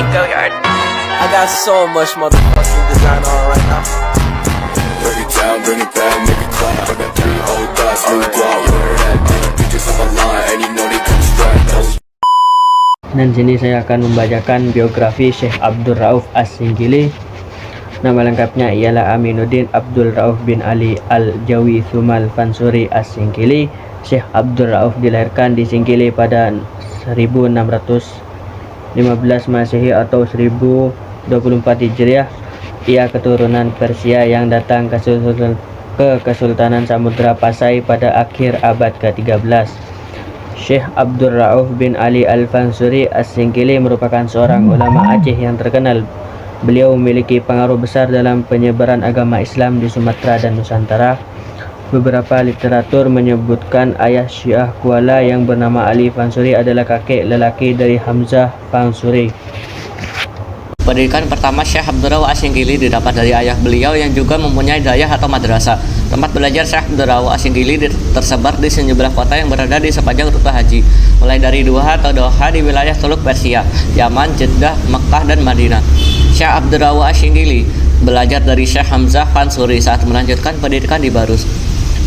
Go yard. I got so much motherfucking design on right now. Bring it down, bring it back, make it clap. I got 3 old thoughts, new guap. Where that bitch, bitches on my line, and you know they come strapped. Dan sini saya akan membacakan biografi Syekh Abdul Rauf As-Singkili. Nama lengkapnya ialah Aminuddin Abdul Rauf bin Ali Al-Jawi Thumal Fansuri As-Singkili. Syekh Abdul Rauf dilahirkan di Singkili pada 1615 Masehi atau 1024 Hijriah. Ia keturunan Persia yang datang ke Kesultanan Samudra Pasai pada akhir abad ke-13. Syekh Abdul Rauf bin Ali Al-Fansuri As-Singkili merupakan seorang ulama Aceh yang terkenal. Beliau memiliki pengaruh besar dalam penyebaran agama Islam di Sumatera dan Nusantara. Beberapa literatur menyebutkan ayah Syiah Kuala yang bernama Ali Fansuri adalah kakek lelaki dari Hamzah Fansuri. Pendidikan pertama Syekh Abdul Rauf As-Singkili didapat dari ayah beliau yang juga mempunyai dayah atau madrasah. Tempat belajar Syekh Abdul Rauf As-Singkili tersebar di sejumlah kota yang berada di sepanjang rute haji, mulai dari Doha atau Doha di wilayah Teluk Persia, Yaman, Jeddah, Mekah, dan Madinah. Syekh Abdul Rauf As-Singkili belajar dari Syekh Hamzah Fansuri saat melanjutkan pendidikan di Barus.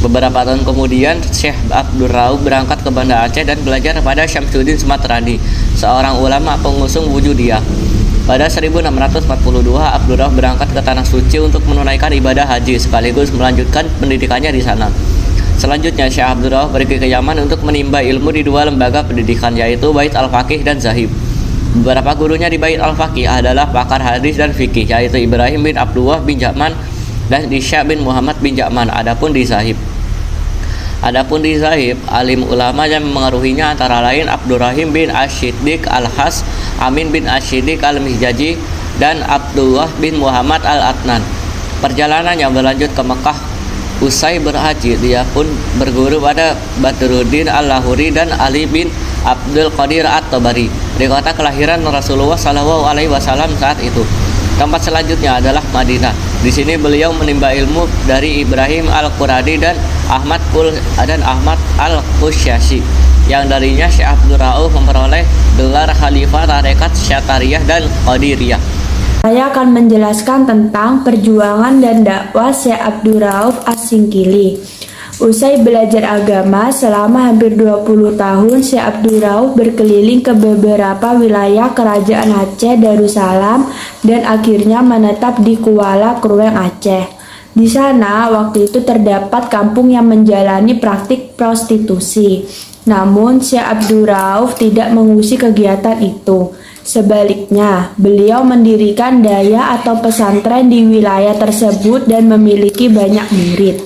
Beberapa tahun kemudian, Syekh Abdul Rauf berangkat ke Banda Aceh dan belajar kepada Syamsuddin Sumatrani, seorang ulama pengusung Wujudiyah. Pada 1642, Abdul Rauf berangkat ke Tanah Suci untuk menunaikan ibadah haji sekaligus melanjutkan pendidikannya di sana. Selanjutnya, Syekh Abdul Rauf pergi ke Yaman untuk menimba ilmu di 2 lembaga pendidikan, yaitu Bait Al-Faqih dan Zahib. Beberapa gurunya di Bait Al-Faqih adalah pakar hadis dan fikih, yaitu Ibrahim bin Abdullah bin Ja'man dan Isya bin Muhammad bin Ja'man. Adapun di Zahib, alim ulama yang mengaruhinya antara lain Abdurrahim bin Ash-Shiddiq Al-Has, Amin bin Ash-Shiddiq Al-Mihjaji, dan Abdullah bin Muhammad Al-Adnan. Perjalanannya berlanjut ke Mekah. Usai berhaji, dia pun berguru pada Badruddin Al-Lahuri dan Ali bin Abdul Qadir At-Tabari di kota kelahiran Rasulullah SAW saat itu. Tempat selanjutnya adalah Madinah. Di sini beliau menimba ilmu dari Ibrahim Al-Quradi dan Ahmad Al-Qusyasi, yang darinya Syekh Abdul Rauf memperoleh gelar Khalifah Tarekat Syatariyah dan Qadiriyah. Saya akan menjelaskan tentang perjuangan dan dakwah Syekh Abdul Rauf As-Singkili. Usai belajar agama selama hampir 20 tahun, Syekh Abdul Rauf berkeliling ke beberapa wilayah Kerajaan Aceh Darussalam dan akhirnya menetap di Kuala Krueng, Aceh. Di sana waktu itu terdapat kampung yang menjalani praktik prostitusi. Namun Syekh Abdul Rauf tidak mengusik kegiatan itu. Sebaliknya, beliau mendirikan daya atau pesantren di wilayah tersebut dan memiliki banyak murid.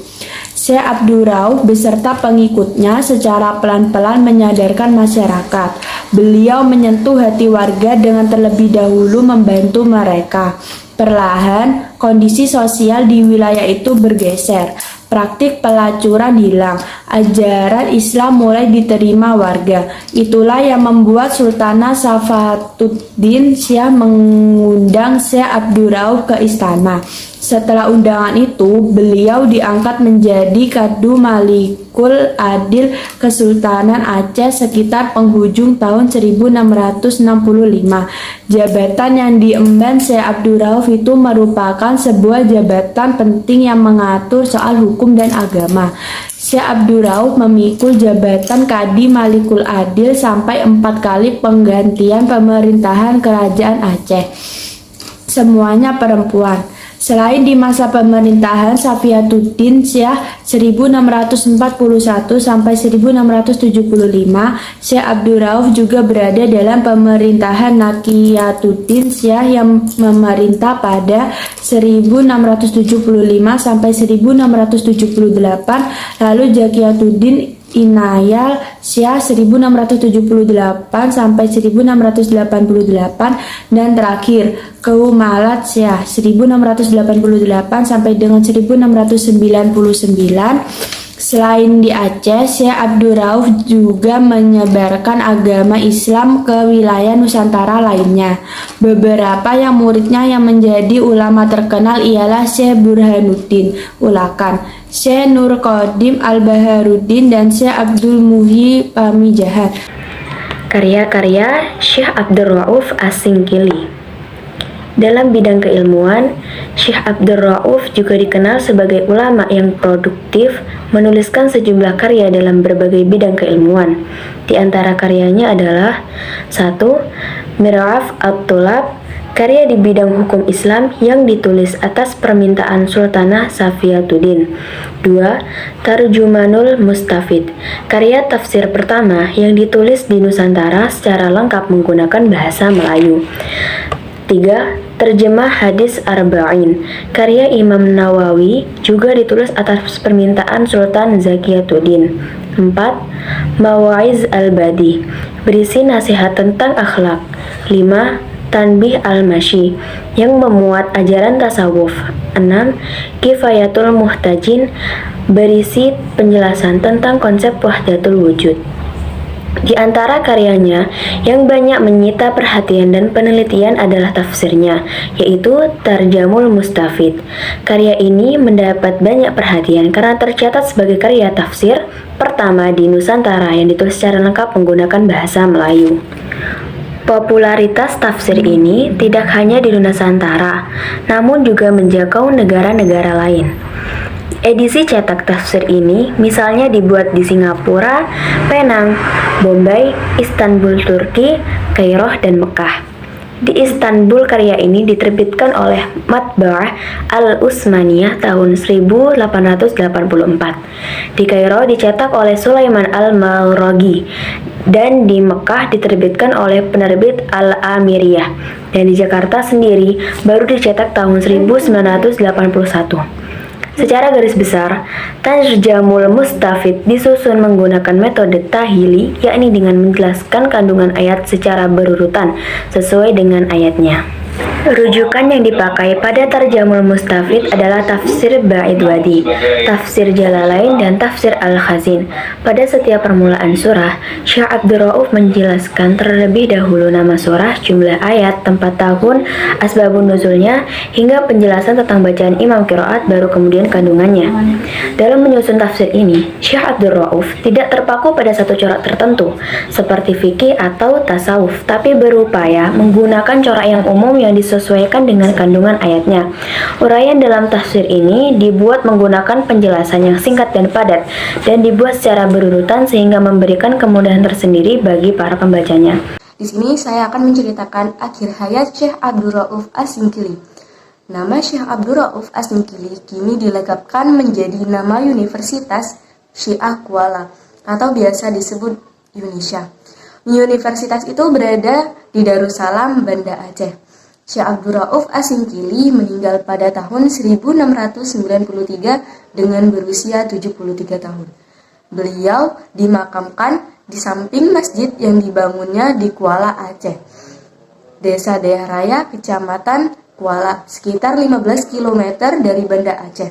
Syekh Abdul Rauf beserta pengikutnya secara pelan-pelan menyadarkan masyarakat. Beliau menyentuh hati warga dengan terlebih dahulu membantu mereka. Perlahan, kondisi sosial di wilayah itu bergeser. Praktik pelacuran hilang, ajaran Islam mulai diterima warga. Itulah yang membuat Sultanah Safatuddin Syah mengundang Syekh Abdul Rauf ke istana. Setelah undangan itu, beliau diangkat menjadi Kadu Malikul Adil Kesultanan Aceh sekitar penghujung tahun 1665. Jabatan yang diemban Syekh Abdul Rauf itu merupakan sebuah jabatan penting yang mengatur soal hukum dan agama. Syekh Abdul Rauf memikul jabatan Kadi Malikul Adil sampai 4 kali penggantian pemerintahan Kerajaan Aceh. Semuanya perempuan. Selain di masa pemerintahan Safiatuddin Syah 1641 sampai 1675, Syekh Abdul Rauf juga berada dalam pemerintahan Nakiyatuddin Syah yang memerintah pada 1675 sampai 1678, lalu Zakiyatuddin Inayal Syah 1678 sampai 1688, dan terakhir Keumalat Syah 1688 sampai dengan 1699. Selain di Aceh, Syekh Abdul Rauf juga menyebarkan agama Islam ke wilayah Nusantara lainnya. Beberapa yang muridnya yang menjadi ulama terkenal ialah Syekh Burhanuddin Ulakan, Syekh Nur Qadim Al-Baharuddin, dan Syekh Abdul Muhyi Pamijahan. Karya-karya Syekh Abdul Rauf As-Singkili. Dalam bidang keilmuan, Syekh Abdur Rauf juga dikenal sebagai ulama yang produktif, menuliskan sejumlah karya dalam berbagai bidang keilmuan. Di antara karyanya adalah 1. Mir'af at-Tulab, karya di bidang hukum Islam yang ditulis atas permintaan Sultanah Safiyatuddin. 2. Tarjumanul Mustafid, karya tafsir pertama yang ditulis di Nusantara secara lengkap menggunakan bahasa Melayu. 3. Terjemah Hadis Arba'in, karya Imam Nawawi juga ditulis atas permintaan Sultan Zakiyatuddin. 4. Mawaiz al-Badi, berisi nasihat tentang akhlak. 5. Tanbih al-Masyi, yang memuat ajaran tasawuf. 6. Kifayatul Muhtajin, berisi penjelasan tentang konsep wahdatul wujud. Di antara karyanya yang banyak menyita perhatian dan penelitian adalah tafsirnya, yaitu Tarjamul Mustafid. Karya ini mendapat banyak perhatian karena tercatat sebagai karya tafsir pertama di Nusantara yang ditulis secara lengkap menggunakan bahasa Melayu. Popularitas tafsir ini tidak hanya di Nusantara, namun juga menjangkau negara-negara lain. Edisi cetak tafsir ini misalnya dibuat di Singapura, Penang, Bombay, Istanbul, Turki, Kairo, dan Mekah. Di Istanbul, karya ini diterbitkan oleh Matba'ah Al-Utsmaniyah tahun 1884. Di Kairo dicetak oleh Sulaiman Al-Maghrabi, dan di Mekah diterbitkan oleh penerbit Al-Amiriyah, dan di Jakarta sendiri baru dicetak tahun 1981. Secara garis besar, Tarjamul Mustafid disusun menggunakan metode tahili, yakni dengan menjelaskan kandungan ayat secara berurutan sesuai dengan ayatnya. Rujukan yang dipakai pada Tarjamul Mustafid adalah tafsir Ba'id Wadi, tafsir Jalalain, dan tafsir Al-Khazin. Pada setiap permulaan surah, Syekh Abdur Rauf menjelaskan terlebih dahulu nama surah, jumlah ayat, tempat tahun, asbabun nuzulnya, hingga penjelasan tentang bacaan imam qiraat, baru kemudian kandungannya. Dalam menyusun tafsir ini, Syekh Abdur Rauf tidak terpaku pada satu corak tertentu, seperti fikih atau tasawuf, tapi berupaya menggunakan corak yang umum yang disesuaikan dengan kandungan ayatnya. Uraian dalam tafsir ini dibuat menggunakan penjelasan yang singkat dan padat, dan dibuat secara berurutan sehingga memberikan kemudahan tersendiri bagi para pembacanya. Di sini saya akan menceritakan akhir hayat Syekh Abdur Rauf As-Singkili. Nama Syekh Abdur Rauf As-Singkili kini dilengkapkan menjadi nama Universitas Syiah Kuala, atau biasa disebut Indonesia. Universitas itu berada di Darussalam, Banda Aceh. Syekh Abdur Rauf As-Singkili meninggal pada tahun 1693 dengan berusia 73 tahun. Beliau dimakamkan di samping masjid yang dibangunnya di Kuala, Aceh, Desa Dayah Raya, Kecamatan Kuala, sekitar 15 km dari Banda Aceh.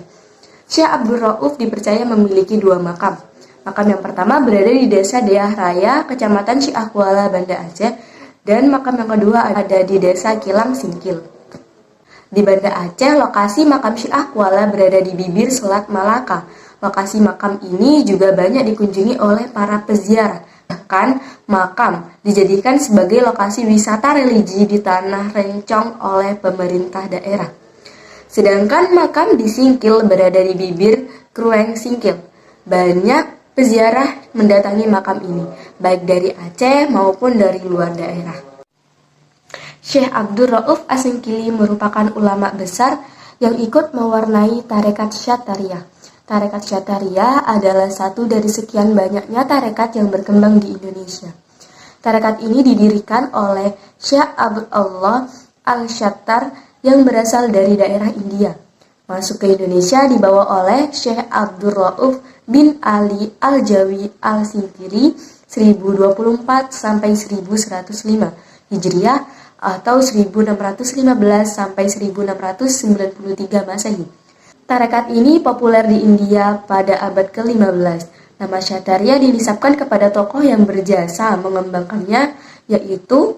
Syekh Abdur Rauf dipercaya memiliki dua makam. Makam yang pertama berada di Desa Dayah Raya, Kecamatan Syiah Kuala, Banda Aceh, dan makam yang kedua ada di Desa Kilang Singkil. Di Banda Aceh, lokasi makam Syiah Kuala berada di bibir Selat Malaka. Lokasi makam ini juga banyak dikunjungi oleh para peziarah. Bahkan, makam dijadikan sebagai lokasi wisata religi di Tanah Rencong oleh pemerintah daerah. Sedangkan makam di Singkil berada di bibir Krueng Singkil. Banyak peziarah mendatangi makam ini, baik dari Aceh maupun dari luar daerah. Syekh Abdur Rauf As-Singkili merupakan ulama besar yang ikut mewarnai tarekat Syatariyah. Tarekat Syatariyah adalah satu dari sekian banyaknya tarekat yang berkembang di Indonesia. Tarekat ini didirikan oleh Syekh Abdullah Al-Syattar yang berasal dari daerah India. Masuk ke Indonesia dibawa oleh Syekh Abdur Rauf bin Ali Al-Jawi Al-Singkili 1024 sampai 1105 Hijriah atau 1615 sampai 1693 Masehi. Tarekat ini populer di India pada abad ke-15. Nama Syatariyah dinisabkan kepada tokoh yang berjasa mengembangkannya, yaitu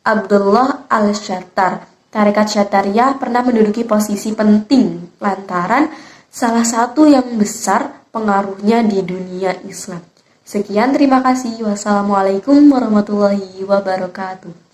Abdullah Al-Syattar. Tarekat Syatariyah pernah menduduki posisi penting lantaran salah satu yang besar pengaruhnya di dunia Islam. Sekian, terima kasih. Wassalamualaikum warahmatullahi wabarakatuh.